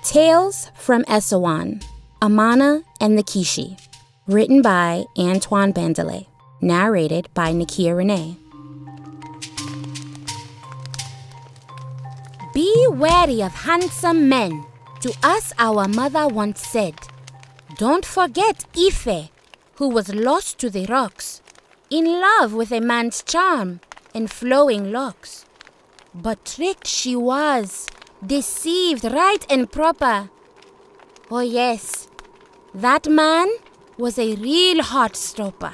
Tales from Essawan, Amana and the Kishi. Written by Antoine Bandele. Narrated by Nakia Renee. Be wary of handsome men. To us our mother once said. Don't forget Ife, who was lost to the rocks, in love with a man's charm and flowing locks. But tricked she was, deceived right and proper. Oh yes, that man was a real heartstopper.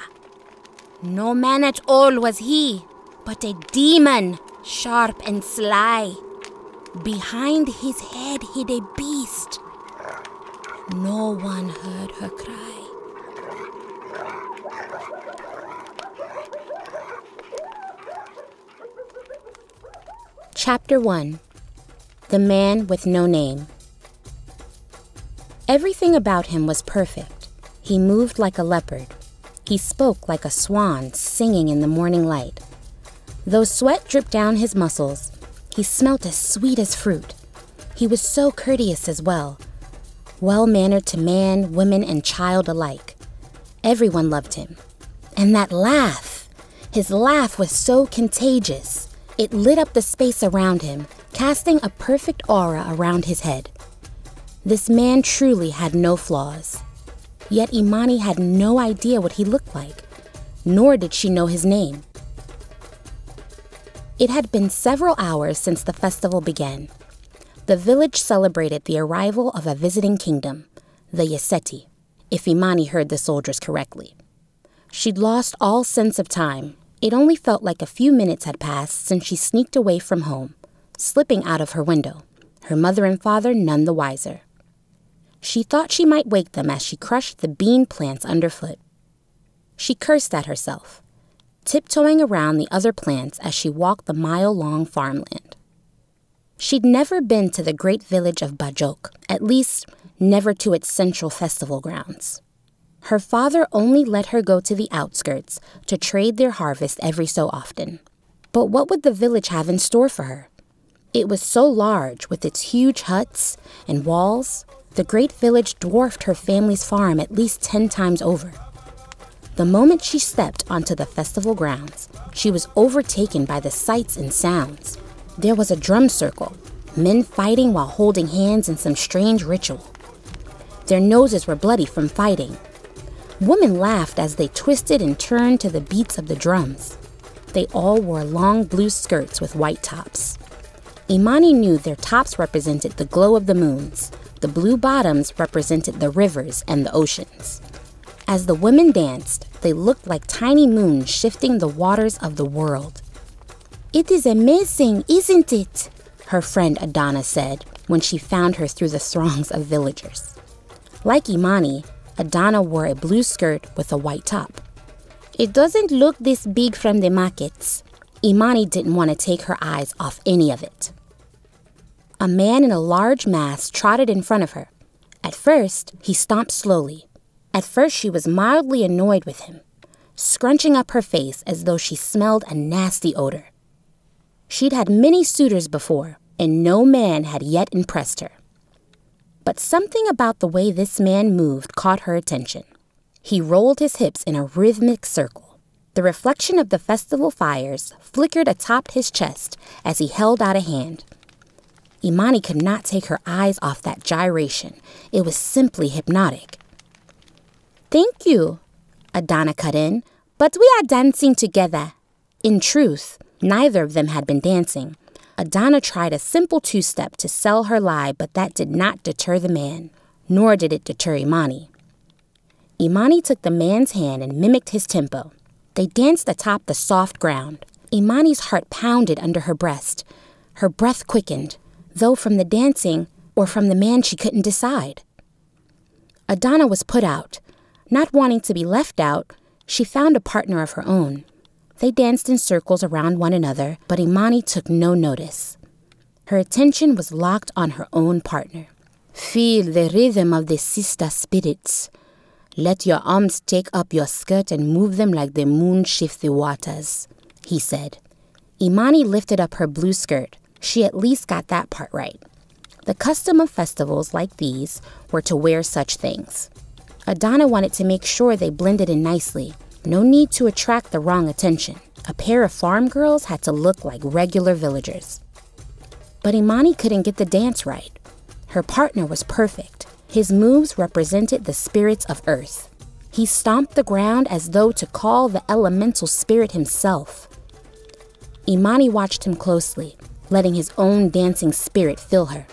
No man at all was he, but a demon, sharp and sly. Behind his head hid a beast. No one heard her cry. Chapter 1. The Man with No Name. Everything about him was perfect. He moved like a leopard. He spoke like a swan singing in the morning light. Though sweat dripped down his muscles, he smelt as sweet as fruit. He was so courteous as well. Well-mannered to man, women, and child alike. Everyone loved him. And that laugh! His laugh was so contagious. It lit up the space around him, casting a perfect aura around his head. This man truly had no flaws. Yet Imani had no idea what he looked like, nor did she know his name. It had been several hours since the festival began. The village celebrated the arrival of a visiting kingdom, the Yeseti, if Imani heard the soldiers correctly. She'd lost all sense of time. It only felt like a few minutes had passed since she sneaked away from home, slipping out of her window, her mother and father none the wiser. She thought she might wake them as she crushed the bean plants underfoot. She cursed at herself, tiptoeing around the other plants as she walked the mile-long farmland. She'd never been to the great village of Bajok, at least never to its central festival grounds. Her father only let her go to the outskirts to trade their harvest every so often. But what would the village have in store for her? It was so large, with its huge huts and walls. The great village dwarfed her family's farm at least 10 times over. The moment she stepped onto the festival grounds, she was overtaken by the sights and sounds. There was a drum circle, men fighting while holding hands in some strange ritual. Their noses were bloody from fighting. Women laughed as they twisted and turned to the beats of the drums. They all wore long blue skirts with white tops. Imani knew their tops represented the glow of the moons. The blue bottoms represented the rivers and the oceans. As the women danced, they looked like tiny moons shifting the waters of the world. "It is amazing, isn't it?" her friend Adana said when she found her through the throngs of villagers. Like Imani, Adana wore a blue skirt with a white top. "It doesn't look this big from the markets." Imani didn't want to take her eyes off any of it. A man in a large mask trotted in front of her. At first, he stomped slowly. At first, she was mildly annoyed with him, scrunching up her face as though she smelled a nasty odor. She'd had many suitors before, and no man had yet impressed her. But something about the way this man moved caught her attention. He rolled his hips in a rhythmic circle. The reflection of the festival fires flickered atop his chest as he held out a hand. Imani could not take her eyes off that gyration. It was simply hypnotic. "Thank you," Adana cut in, "but we are dancing together." In truth, neither of them had been dancing. Adana tried a simple two-step to sell her lie, but that did not deter the man, nor did it deter Imani. Imani took the man's hand and mimicked his tempo. They danced atop the soft ground. Imani's heart pounded under her breast. Her breath quickened, though from the dancing or from the man she couldn't decide. Adana was put out. Not wanting to be left out, she found a partner of her own. They danced in circles around one another, but Imani took no notice. Her attention was locked on her own partner. "Feel the rhythm of the sister spirits. Let your arms take up your skirt and move them like the moon shift the waters," he said. Imani lifted up her blue skirt. She at least got that part right. The custom of festivals like these were to wear such things. Adana wanted to make sure they blended in nicely. No need to attract the wrong attention. A pair of farm girls had to look like regular villagers. But Imani couldn't get the dance right. Her partner was perfect. His moves represented the spirits of earth. He stomped the ground as though to call the elemental spirit himself. Imani watched him closely, letting his own dancing spirit fill her.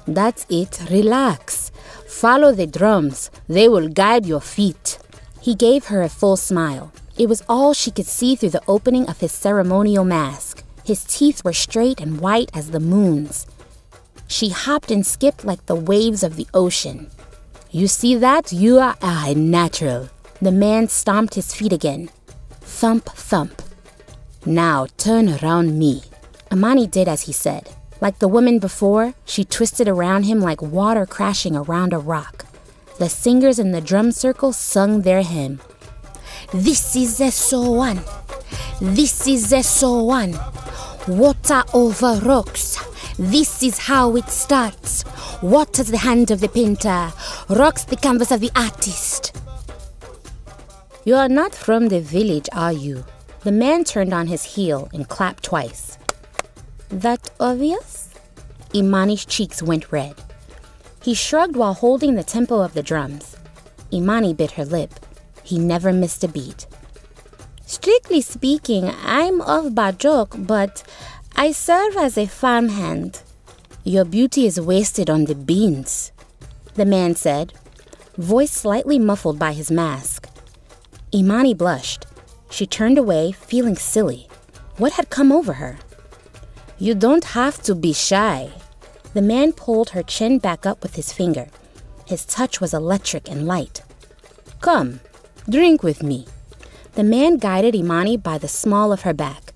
That's it, relax. Follow the drums, they will guide your feet. He gave her a full smile. It was all she could see through the opening of his ceremonial mask. His teeth were straight and white as the moon's. She hopped and skipped like the waves of the ocean. You see that? You are a natural. The man stomped his feet again. Thump, thump. Now turn around me. Imani did as he said. Like the woman before, she twisted around him like water crashing around a rock. The singers in the drum circle sung their hymn. This is a Sowan. This is a Sowan. Water over rocks. This is how it starts. Water's the hand of the painter. Rocks the canvas of the artist. You are not from the village, are you? The man turned on his heel and clapped twice. That obvious? Imani's cheeks went red. He shrugged while holding the tempo of the drums. Imani bit her lip. He never missed a beat. Strictly speaking, I'm of Bajok, but I serve as a farmhand. Your beauty is wasted on the beans, the man said, voice slightly muffled by his mask. Imani blushed. She turned away, feeling silly. What had come over her? You don't have to be shy. The man pulled her chin back up with his finger. His touch was electric and light. Come, drink with me. The man guided Imani by the small of her back.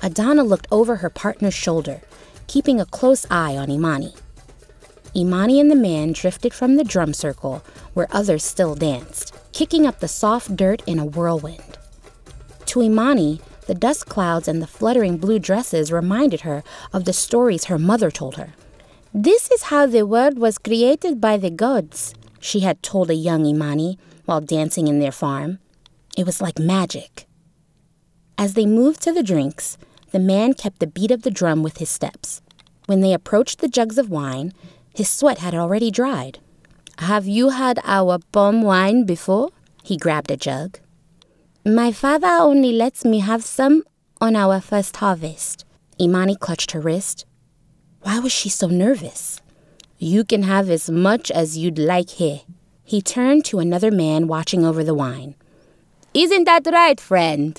Adana looked over her partner's shoulder, keeping a close eye on Imani. Imani and the man drifted from the drum circle where others still danced, kicking up the soft dirt in a whirlwind. To Imani, the dust clouds and the fluttering blue dresses reminded her of the stories her mother told her. This is how the world was created by the gods, she had told a young Imani while dancing in their farm. It was like magic. As they moved to the drinks, the man kept the beat of the drum with his steps. When they approached the jugs of wine, his sweat had already dried. Have you had our palm wine before? He grabbed a jug. My father only lets me have some on our first harvest. Imani clutched her wrist. Why was she so nervous? You can have as much as you'd like here. He turned to another man watching over the wine. Isn't that right, friend?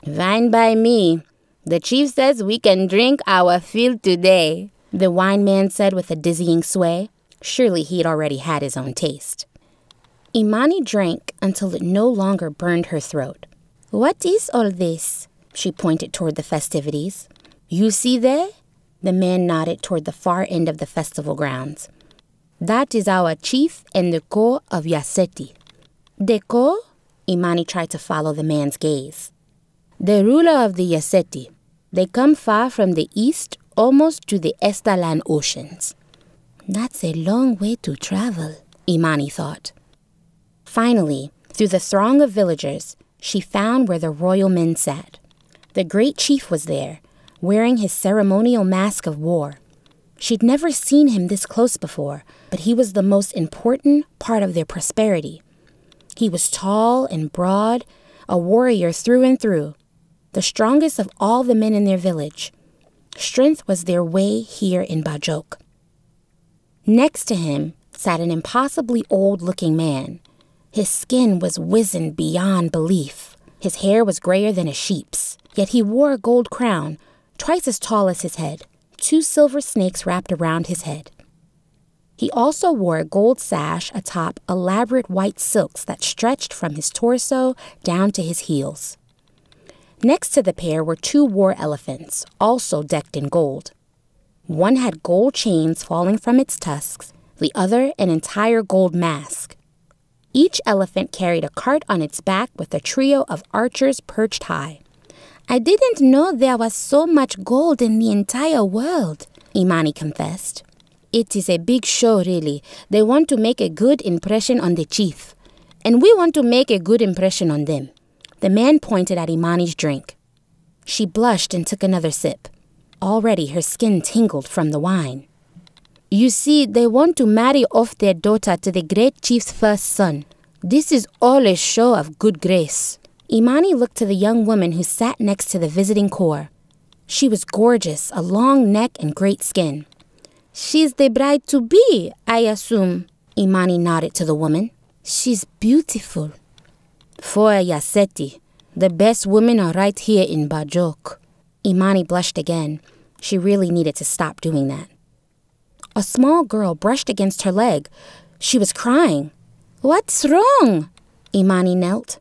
Fine by me. The chief says we can drink our fill today, the wine man said with a dizzying sway. Surely he'd already had his own taste. Imani drank until it no longer burned her throat. What is all this? She pointed toward the festivities. You see there? The man nodded toward the far end of the festival grounds. That is our chief and the core of Yaseti. The core? Imani tried to follow the man's gaze. The ruler of the Yaseti. They come far from the east, almost to the Estalan Oceans. That's a long way to travel, Imani thought. Finally, through the throng of villagers, she found where the royal men sat. The great chief was there, wearing his ceremonial mask of war. She'd never seen him this close before, but he was the most important part of their prosperity. He was tall and broad, a warrior through and through, the strongest of all the men in their village. Strength was their way here in Bajok. Next to him sat an impossibly old-looking man. His skin was wizened beyond belief. His hair was grayer than a sheep's, yet he wore a gold crown, twice as tall as his head, 2 silver snakes wrapped around his head. He also wore a gold sash atop elaborate white silks that stretched from his torso down to his heels. Next to the pair were 2 war elephants, also decked in gold. One had gold chains falling from its tusks, the other an entire gold mask. Each elephant carried a cart on its back with a trio of archers perched high. I didn't know there was so much gold in the entire world, Imani confessed. It is a big show, really. They want to make a good impression on the chief. And we want to make a good impression on them. The man pointed at Imani's drink. She blushed and took another sip. Already her skin tingled from the wine. You see, they want to marry off their daughter to the great chief's first son. This is all a show of good grace. Imani looked to the young woman who sat next to the visiting corps. She was gorgeous, a long neck and great skin. She's the bride-to-be, I assume. Imani nodded to the woman. She's beautiful. For Yaseti, the best women are right here in Bajok. Imani blushed again. She really needed to stop doing that. A small girl brushed against her leg. She was crying. What's wrong? Imani knelt.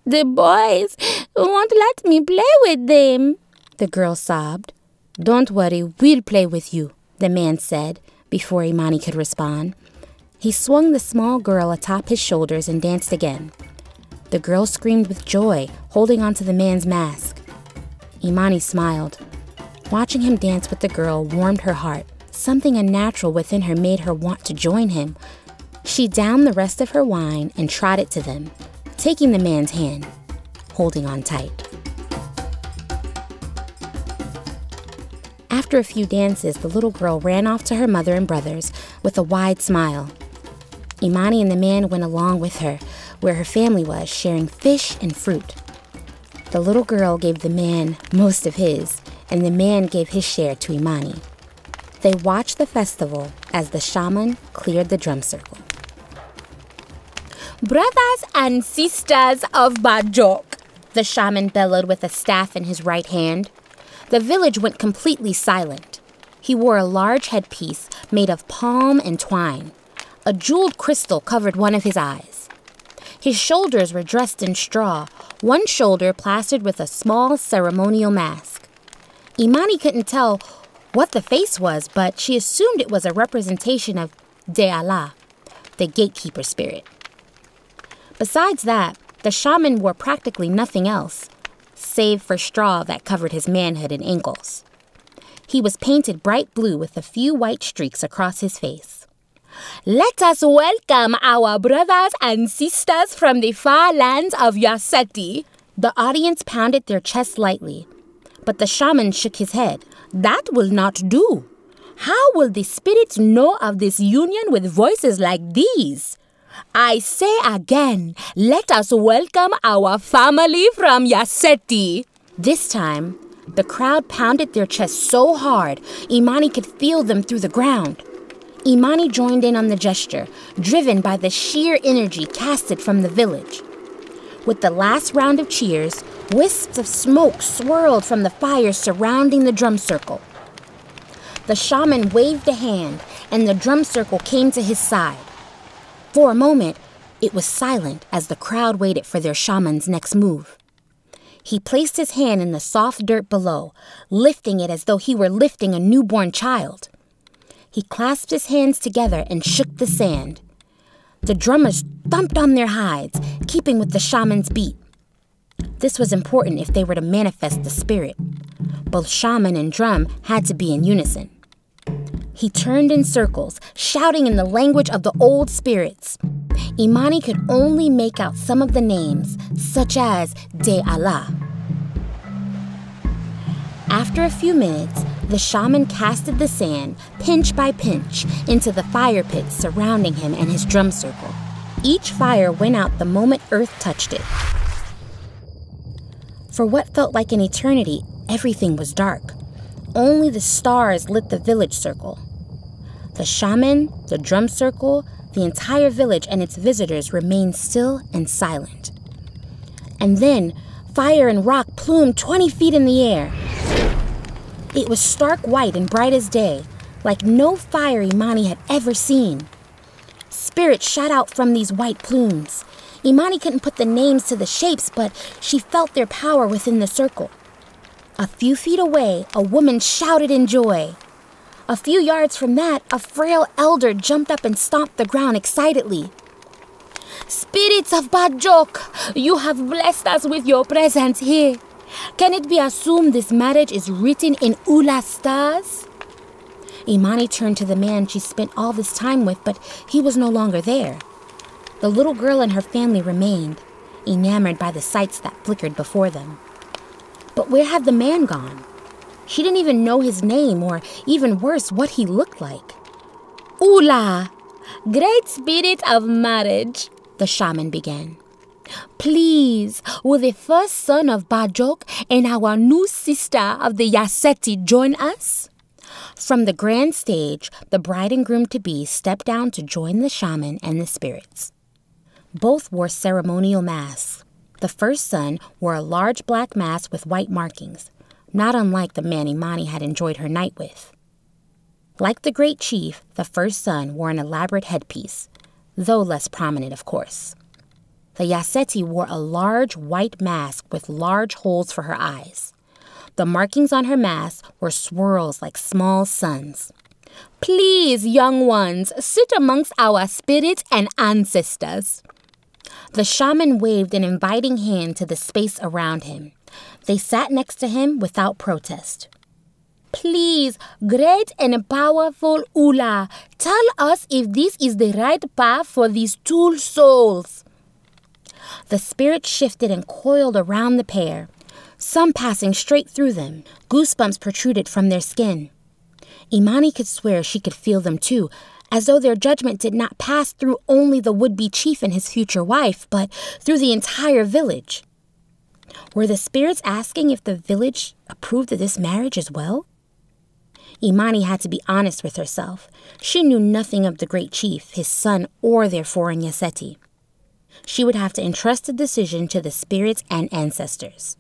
The boys won't let me play with them, the girl sobbed. Don't worry, we'll play with you, the man said, before Imani could respond. He swung the small girl atop his shoulders and danced again. The girl screamed with joy, holding onto the man's mask. Imani smiled. Watching him dance with the girl warmed her heart. Something unnatural within her made her want to join him. She downed the rest of her wine and trotted to them, taking the man's hand, holding on tight. After a few dances, the little girl ran off to her mother and brothers with a wide smile. Imani and the man went along with her, where her family was, sharing fish and fruit. The little girl gave the man most of his, and the man gave his share to Imani. They watched the festival as the shaman cleared the drum circle. Brothers and sisters of Bajok, the shaman bellowed with a staff in his right hand. The village went completely silent. He wore a large headpiece made of palm and twine. A jeweled crystal covered one of his eyes. His shoulders were dressed in straw, one shoulder plastered with a small ceremonial mask. Imani couldn't tell what the face was, but she assumed it was a representation of De Allah, the gatekeeper spirit. Besides that, the shaman wore practically nothing else, save for straw that covered his manhood and ankles. He was painted bright blue with a few white streaks across his face. Let us welcome our brothers and sisters from the far lands of Yaseti. The audience pounded their chests lightly, but the shaman shook his head. That will not do. How will the spirits know of this union with voices like these? I say again, let us welcome our family from Yaseti. This time, the crowd pounded their chests so hard, Imani could feel them through the ground. Imani joined in on the gesture, driven by the sheer energy casted from the village. With the last round of cheers, wisps of smoke swirled from the fire surrounding the drum circle. The shaman waved a hand, and the drum circle came to his side. For a moment, it was silent as the crowd waited for their shaman's next move. He placed his hand in the soft dirt below, lifting it as though he were lifting a newborn child. He clasped his hands together and shook the sand. The drummers thumped on their hides, keeping with the shaman's beat. This was important if they were to manifest the spirit. Both shaman and drum had to be in unison. He turned in circles, shouting in the language of the old spirits. Imani could only make out some of the names, such as De Allah. After a few minutes, the shaman casted the sand, pinch by pinch, into the fire pits surrounding him and his drum circle. Each fire went out the moment earth touched it. For what felt like an eternity, everything was dark. Only the stars lit the village circle. The shaman, the drum circle, the entire village and its visitors remained still and silent. And then, fire and rock plumed 20 feet in the air. It was stark white and bright as day, like no fire Imani had ever seen. Spirits shot out from these white plumes. Imani couldn't put the names to the shapes, but she felt their power within the circle. A few feet away, a woman shouted in joy. A few yards from that, a frail elder jumped up and stomped the ground excitedly. Spirits of Bajok, you have blessed us with your presence here. Can it be assumed this marriage is written in Ula stars? Imani turned to the man she spent all this time with, but he was no longer there. The little girl and her family remained, enamored by the sights that flickered before them. But where had the man gone? She didn't even know his name, or even worse, what he looked like. "Ula, great spirit of marriage," the shaman began. "Please, will the first son of Bajok and our new sister of the Yaseti join us?" From the grand stage, the bride and groom-to-be stepped down to join the shaman and the spirits. Both wore ceremonial masks. The first son wore a large black mask with white markings, not unlike the man Imani had enjoyed her night with. Like the great chief, the first son wore an elaborate headpiece, though less prominent, of course. The Yaseti wore a large white mask with large holes for her eyes. The markings on her mask were swirls like small suns. "Please, young ones, sit amongst our spirits and ancestors." The shaman waved an inviting hand to the space around him. They sat next to him without protest. "Please, great and powerful Ula, tell us if this is the right path for these two souls." The spirit shifted and coiled around the pair, some passing straight through them. Goosebumps protruded from their skin. Imani could swear she could feel them too, as though their judgment did not pass through only the would-be chief and his future wife, but through the entire village. Were the spirits asking if the village approved of this marriage as well? Imani had to be honest with herself. She knew nothing of the great chief, his son, or their foreign Yaseti. She would have to entrust the decision to the spirits and ancestors.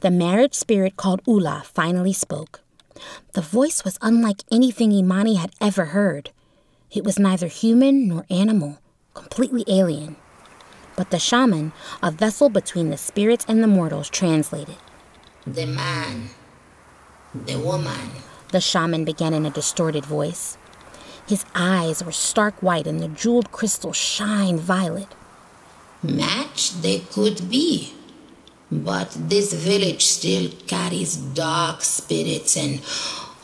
The marriage spirit called Ula finally spoke. The voice was unlike anything Imani had ever heard. It was neither human nor animal, completely alien. But the shaman, a vessel between the spirits and the mortals, translated. "The man, the woman," the shaman began in a distorted voice. His eyes were stark white and the jeweled crystal shined violet. "Match they could be, but this village still carries dark spirits and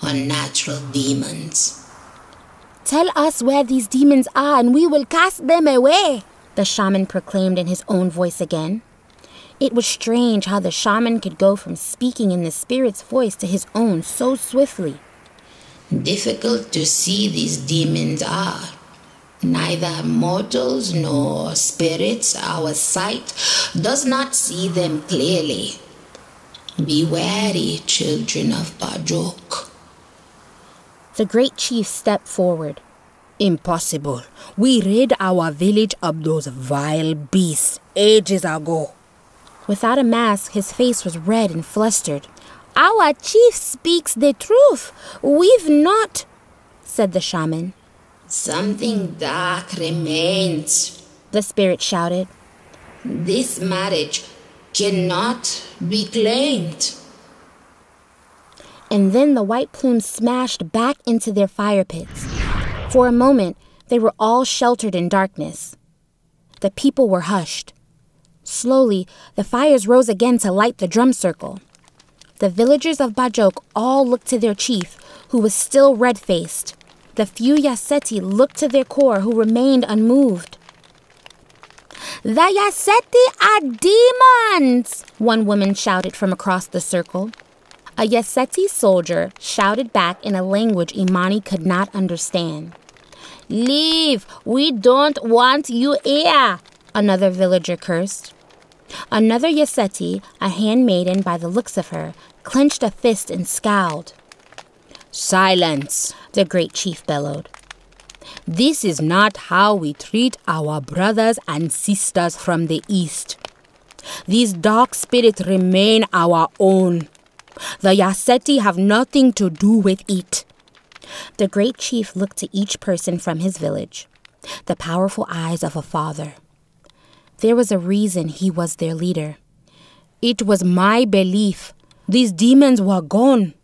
unnatural demons." "Tell us where these demons are and we will cast them away," the shaman proclaimed in his own voice again. It was strange how the shaman could go from speaking in the spirit's voice to his own so swiftly. "Difficult to see these demons are. Neither mortals nor spirits, our sight does not see them clearly. Be wary, children of Bajok." The great chief stepped forward. "Impossible. We rid our village of those vile beasts ages ago." Without a mask, his face was red and flustered. "Our chief speaks the truth. We've not," said the shaman. "Something dark remains," the spirit shouted. "This marriage cannot be claimed." And then the white plumes smashed back into their fire pits. For a moment, they were all sheltered in darkness. The people were hushed. Slowly, the fires rose again to light the drum circle. The villagers of Bajok all looked to their chief, who was still red-faced. The few Yaseti looked to their core, who remained unmoved. "The Yaseti are demons!" one woman shouted from across the circle. A Yaseti soldier shouted back in a language Imani could not understand. "Leave! We don't want you here!" another villager cursed. Another Yaseti, a handmaiden by the looks of her, clenched a fist and scowled. "Silence!" the great chief bellowed. "This is not how we treat our brothers and sisters from the east. These dark spirits remain our own. The Yaseti have nothing to do with it." The great chief looked to each person from his village, the powerful eyes of a father. There was a reason he was their leader. "It was my belief these demons were gone,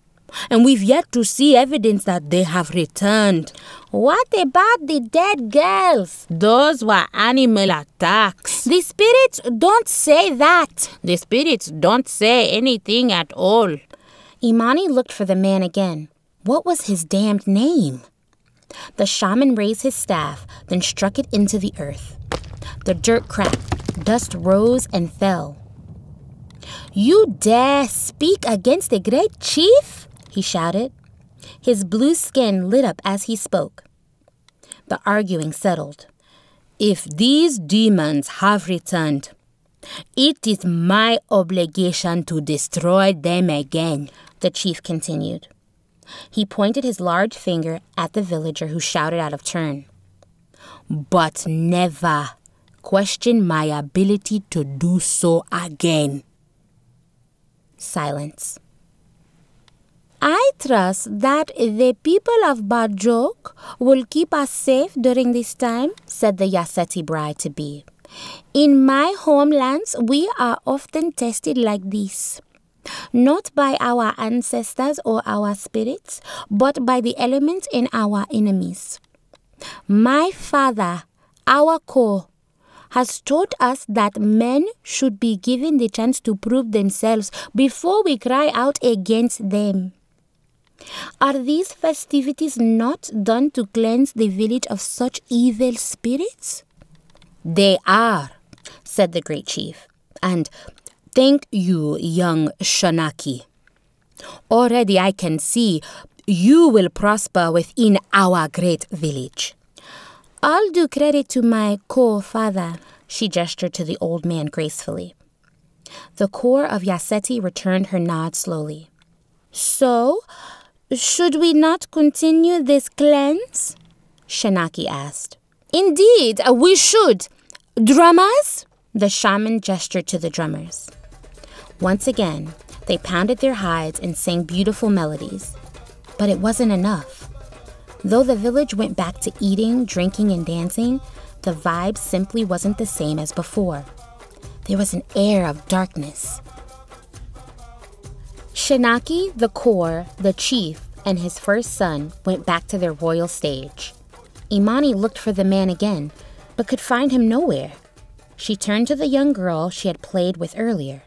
and we've yet to see evidence that they have returned." "What about the dead girls?" "Those were animal attacks." "The spirits don't say that." "The spirits don't say anything at all." Imani looked for the man again, What was his damned name? The shaman raised his staff, then struck it into the earth. The dirt cracked, dust rose and fell. "You dare speak against the great chief?" he shouted. His blue skin lit up as he spoke. The arguing settled. "If these demons have returned, it is my obligation to destroy them again," the chief continued. He pointed his large finger at the villager who shouted out of turn. "But never question my ability to do so again." Silence. "I trust that the people of Bajok will keep us safe during this time," said the Yaseti bride-to-be. "In my homelands, we are often tested like this. Not by our ancestors or our spirits, but by the elements in our enemies. My father, our core, has taught us that men should be given the chance to prove themselves before we cry out against them. Are these festivities not done to cleanse the village of such evil spirits?" "They are," said the great chief. "And thank you, young Shanaki. Already I can see you will prosper within our great village." "All due credit to my co-father," she gestured to the old man gracefully. The core of Yaseti returned her nod slowly. "So, should we not continue this cleanse?" Shanaki asked. "Indeed, we should. Drummers?" The shaman gestured to the drummers. Once again, they pounded their hides and sang beautiful melodies. But it wasn't enough. Though the village went back to eating, drinking, and dancing, the vibe simply wasn't the same as before. There was an air of darkness. Shanaki, the core, the chief, and his first son went back to their royal stage. Imani looked for the man again, but could find him nowhere. She turned to the young girl she had played with earlier.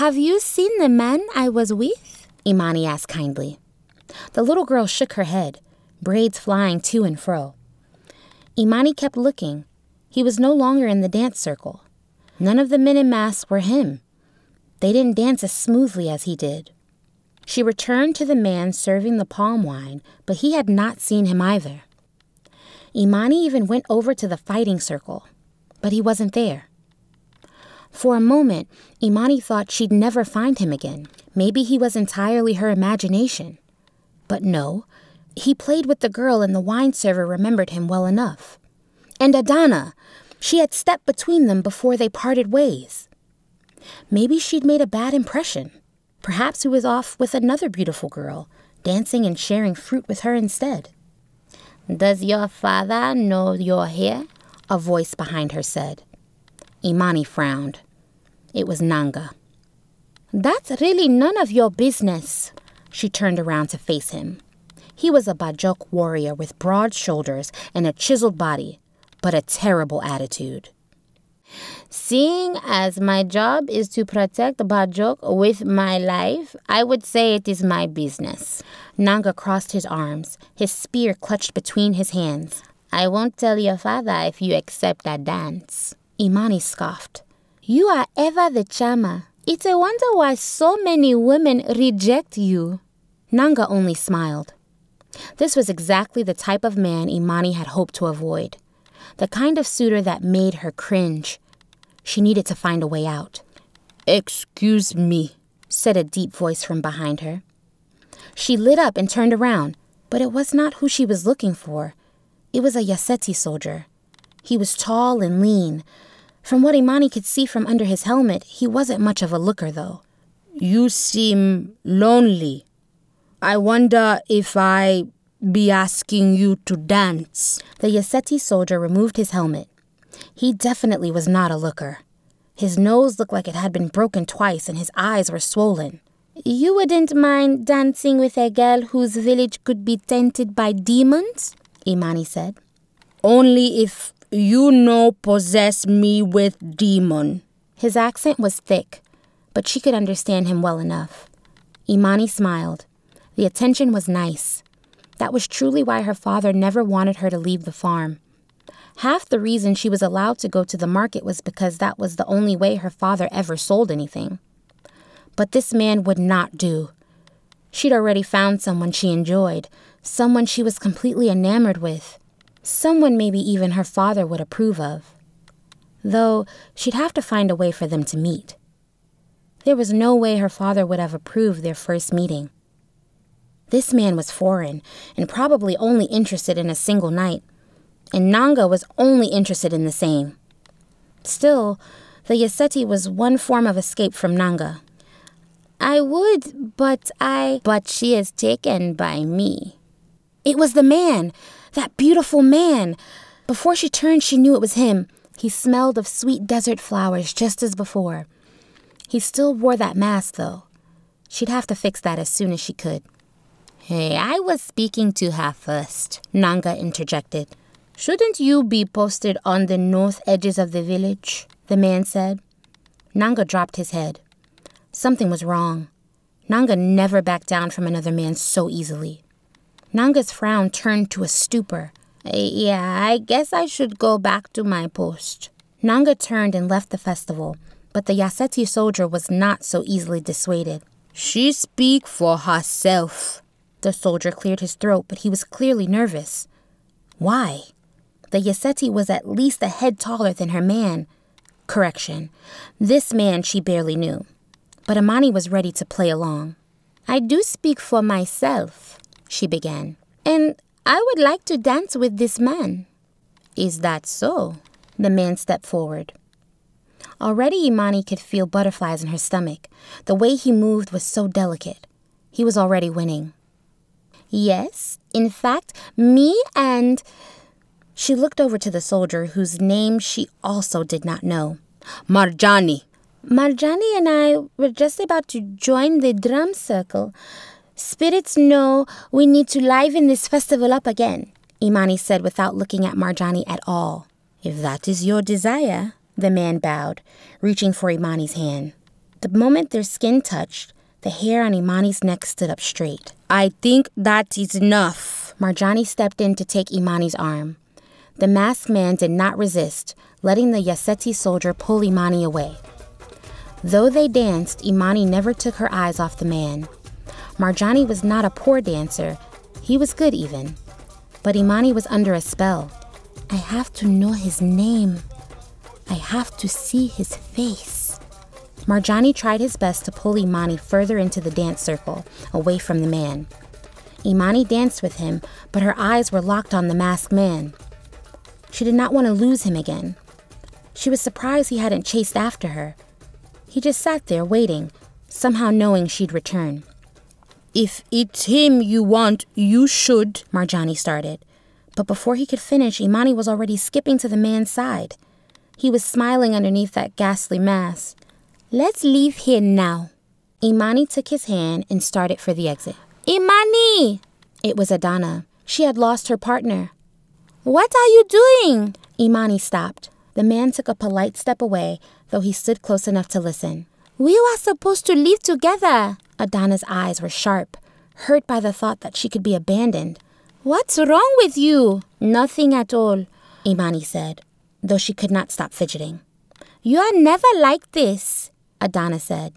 "Have you seen the man I was with?" Imani asked kindly. The little girl shook her head, braids flying to and fro. Imani kept looking. He was no longer in the dance circle. None of the men in masks were him. They didn't dance as smoothly as he did. She returned to the man serving the palm wine, but he had not seen him either. Imani even went over to the fighting circle, but he wasn't there. For a moment, Imani thought she'd never find him again. Maybe he was entirely her imagination. But no, he played with the girl and the wine server remembered him well enough. And Adana, she had stepped between them before they parted ways. Maybe she'd made a bad impression. Perhaps he was off with another beautiful girl, dancing and sharing fruit with her instead. "Does your father know you're here?" a voice behind her said. Imani frowned. It was Nanga. "That's really none of your business." She turned around to face him. He was a Bajok warrior with broad shoulders and a chiseled body, but a terrible attitude. "Seeing as my job is to protect Bajok with my life, I would say it is my business." Nanga crossed his arms, his spear clutched between his hands. "I won't tell your father if you accept a dance." Imani scoffed. "You are ever the charmer. It's a wonder why so many women reject you." Nanga only smiled. This was exactly the type of man Imani had hoped to avoid. The kind of suitor that made her cringe. She needed to find a way out. "Excuse me," said a deep voice from behind her. She lit up and turned around, but it was not who she was looking for. It was a Yaseti soldier. He was tall and lean. From what Imani could see from under his helmet, he wasn't much of a looker, though. "You seem lonely. I wonder if I be asking you to dance." The Yaseti soldier removed his helmet. He definitely was not a looker. His nose looked like it had been broken twice and his eyes were swollen. "You wouldn't mind dancing with a girl whose village could be tainted by demons?" Imani said. "Only if you no possess me with demon." His accent was thick, but she could understand him well enough. Imani smiled. The attention was nice. That was truly why her father never wanted her to leave the farm. Half the reason she was allowed to go to the market was because that was the only way her father ever sold anything. But this man would not do. She'd already found someone she enjoyed, someone she was completely enamored with, someone maybe even her father would approve of. Though she'd have to find a way for them to meet. There was no way her father would have approved their first meeting. This man was foreign and probably only interested in a single night, and Nanga was only interested in the same. Still, the Yaseti was one form of escape from Nanga. I would, but she is taken by me. It was the man, that beautiful man. Before she turned, she knew it was him. He smelled of sweet desert flowers just as before. He still wore that mask, though. She'd have to fix that as soon as she could. Hey, I was speaking to her first, Nanga interjected. Shouldn't you be posted on the north edges of the village? The man said. Nanga dropped his head. Something was wrong. Nanga never backed down from another man so easily. Nanga's frown turned to a stupor. Yeah, I guess I should go back to my post. Nanga turned and left the festival, but the Yaseti soldier was not so easily dissuaded. She speak for herself. The soldier cleared his throat, but he was clearly nervous. Why? The Yaseti was at least a head taller than her man. Correction. This man she barely knew. But Amani was ready to play along. I do speak for myself, she began. And I would like to dance with this man. Is that so? The man stepped forward. Already Imani could feel butterflies in her stomach. The way he moved was so delicate. He was already winning. Yes, in fact, me and... She looked over to the soldier whose name she also did not know. Marjani. Marjani and I were just about to join the drum circle. Spirits know we need to liven this festival up again, Imani said without looking at Marjani at all. If that is your desire, the man bowed, reaching for Imani's hand. The moment their skin touched, the hair on Imani's neck stood up straight. I think that is enough. Marjani stepped in to take Imani's arm. The masked man did not resist, letting the Yaseti soldier pull Imani away. Though they danced, Imani never took her eyes off the man. Marjani was not a poor dancer. He was good even. But Imani was under a spell. I have to know his name. I have to see his face. Marjani tried his best to pull Imani further into the dance circle, away from the man. Imani danced with him, but her eyes were locked on the masked man. She did not want to lose him again. She was surprised he hadn't chased after her. He just sat there waiting, somehow knowing she'd return. If it's him you want, you should, Marjani started. But before he could finish, Imani was already skipping to the man's side. He was smiling underneath that ghastly mask. Let's leave here now. Imani took his hand and started for the exit. Imani! It was Adana. She had lost her partner. What are you doing? Imani stopped. The man took a polite step away, though he stood close enough to listen. We were supposed to leave together. Adana's eyes were sharp, hurt by the thought that she could be abandoned. What's wrong with you? Nothing at all, Imani said, though she could not stop fidgeting. You are never like this, Adana said.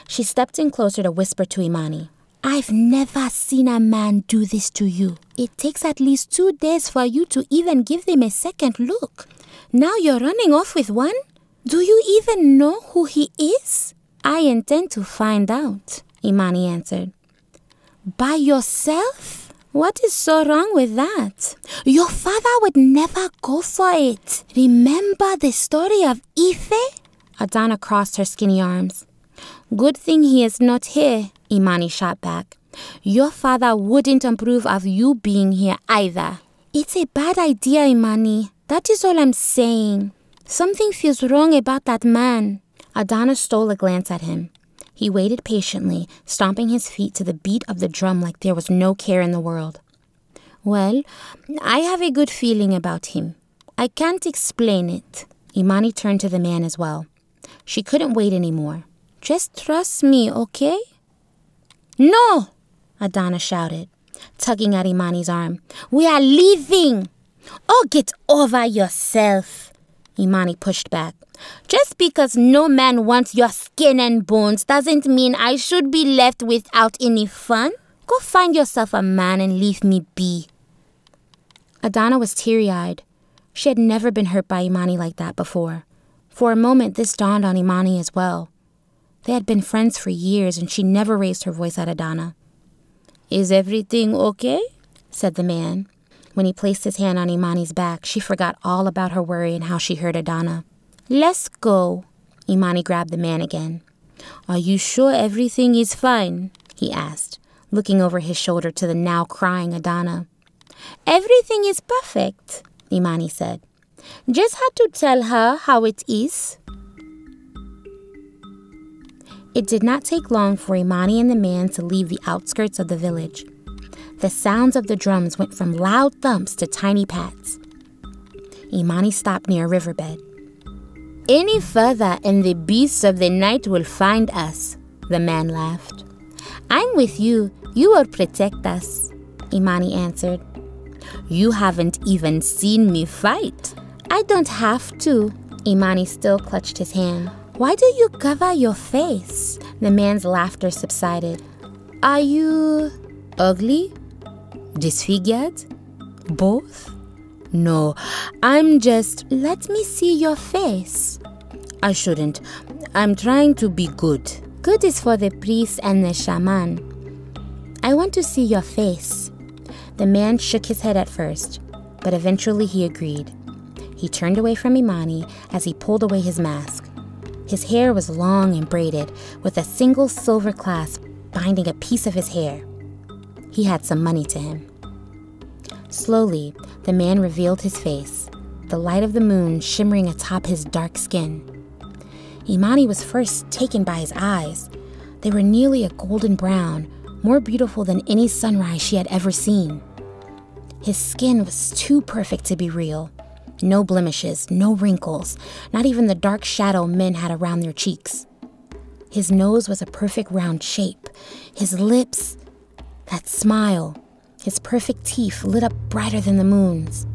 She stepped in closer to whisper to Imani. I've never seen a man do this to you. It takes at least 2 days for you to even give them a second look. Now you're running off with one? Do you even know who he is? I intend to find out, Imani answered. By yourself? What is so wrong with that? Your father would never go for it. Remember the story of Ife? Adana crossed her skinny arms. Good thing he is not here, Imani shot back. Your father wouldn't approve of you being here either. It's a bad idea, Imani. That is all I'm saying. Something feels wrong about that man. Adana stole a glance at him. He waited patiently, stomping his feet to the beat of the drum like there was no care in the world. Well, I have a good feeling about him. I can't explain it. Imani turned to the man as well. She couldn't wait anymore. Just trust me, okay? No! Adana shouted, tugging at Imani's arm. "We are leaving!" "Oh, get over yourself," Imani pushed back. "Just because no man wants your skin and bones doesn't mean I should be left without any fun. Go find yourself a man and leave me be." Adana was teary-eyed. She had never been hurt by Imani like that before. For a moment, this dawned on Imani as well. They had been friends for years, and she never raised her voice at Adana. "Is everything okay?" said the man. When he placed his hand on Imani's back, she forgot all about her worry and how she hurt Adana. "Let's go." Imani grabbed the man again. "Are you sure everything is fine?" he asked, looking over his shoulder to the now crying Adana. "Everything is perfect," Imani said. "Just had to tell her how it is." It did not take long for Imani and the man to leave the outskirts of the village. The sounds of the drums went from loud thumps to tiny pats. Imani stopped near a riverbed. "Any further and the beasts of the night will find us," the man laughed. "I'm with you. You will protect us," Imani answered. "You haven't even seen me fight." "I don't have to." Imani still clutched his hand. "Why do you cover your face?" The man's laughter subsided. "Are you ugly? Disfigured? Both?" "No, I'm just..." "Let me see your face." "I shouldn't. I'm trying to be good." "Good is for the priest and the shaman. I want to see your face." The man shook his head at first, but eventually he agreed. He turned away from Imani as he pulled away his mask. His hair was long and braided, with a single silver clasp binding a piece of his hair. He had some money to him. Slowly, the man revealed his face, the light of the moon shimmering atop his dark skin. Imani was first taken by his eyes. They were nearly a golden brown, more beautiful than any sunrise she had ever seen. His skin was too perfect to be real. No blemishes, no wrinkles, not even the dark shadow men had around their cheeks. His nose was a perfect round shape. His lips, that smile, his perfect teeth lit up brighter than the moon's.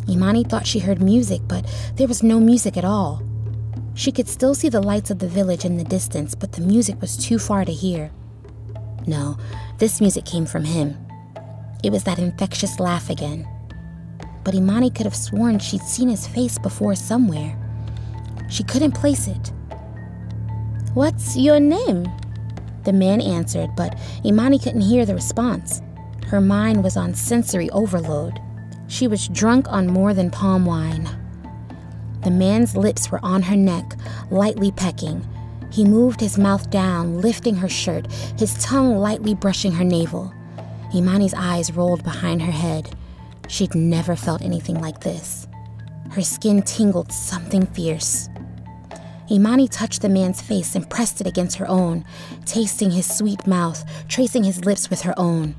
Imani thought she heard music, but there was no music at all. She could still see the lights of the village in the distance, but the music was too far to hear. No, this music came from him. It was that infectious laugh again. But Imani could have sworn she'd seen his face before somewhere. She couldn't place it. "What's your name?" The man answered, but Imani couldn't hear the response. Her mind was on sensory overload. She was drunk on more than palm wine. The man's lips were on her neck, lightly pecking. He moved his mouth down, lifting her shirt, his tongue lightly brushing her navel. Imani's eyes rolled behind her head. She'd never felt anything like this. Her skin tingled something fierce. Imani touched the man's face and pressed it against her own, tasting his sweet mouth, tracing his lips with her own.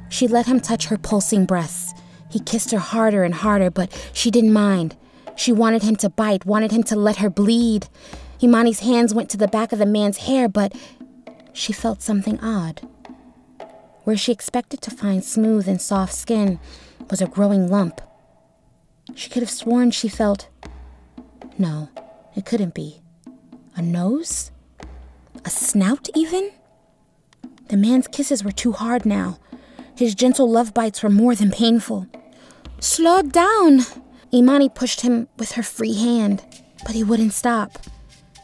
She let him touch her pulsing breasts. He kissed her harder and harder, but she didn't mind. She wanted him to bite, wanted him to let her bleed. Imani's hands went to the back of the man's hair, but she felt something odd. Where she expected to find smooth and soft skin was a growing lump. She could have sworn she felt... No, it couldn't be. A nose? A snout, even? The man's kisses were too hard now. His gentle love bites were more than painful. "Slow down!" Imani pushed him with her free hand, but he wouldn't stop.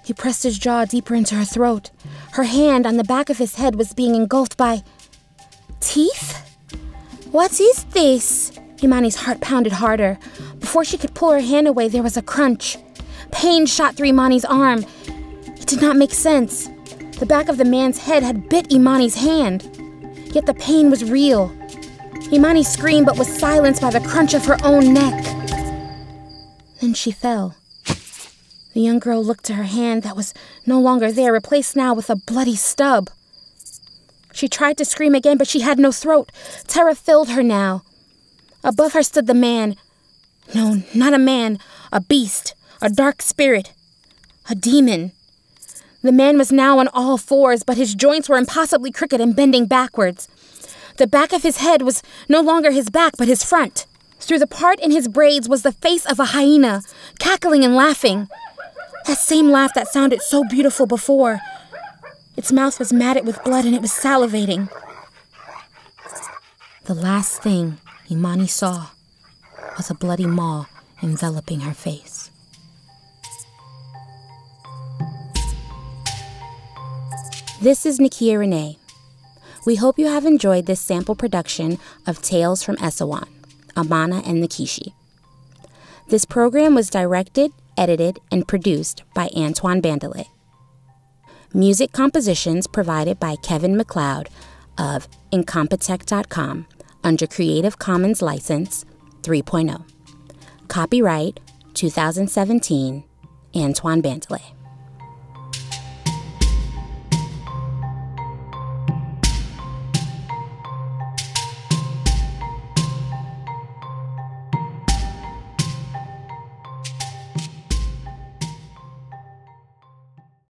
He pressed his jaw deeper into her throat. Her hand on the back of his head was being engulfed by... teeth? "What is this?" Imani's heart pounded harder. Before she could pull her hand away, there was a crunch. Pain shot through Imani's arm. It did not make sense. The back of the man's head had bit Imani's hand. Yet the pain was real. Imani screamed but was silenced by the crunch of her own neck. Then she fell. The young girl looked to her hand that was no longer there, replaced now with a bloody stub. She tried to scream again, but she had no throat. Terror filled her now. Above her stood the man. No, not a man. A beast. A dark spirit. A demon. The man was now on all fours, but his joints were impossibly crooked and bending backwards. The back of his head was no longer his back, but his front. Through the part in his braids was the face of a hyena, cackling and laughing. That same laugh that sounded so beautiful before. Its mouth was matted with blood and it was salivating. The last thing Imani saw was a bloody maw enveloping her face. This is Nakia Renee. We hope you have enjoyed this sample production of Tales from Essawan, Amana and the Kishi. This program was directed, edited, and produced by Antoine Bandele. Music compositions provided by Kevin MacLeod of Incompetech.com under Creative Commons License 3.0. Copyright 2017, Antoine Bandele.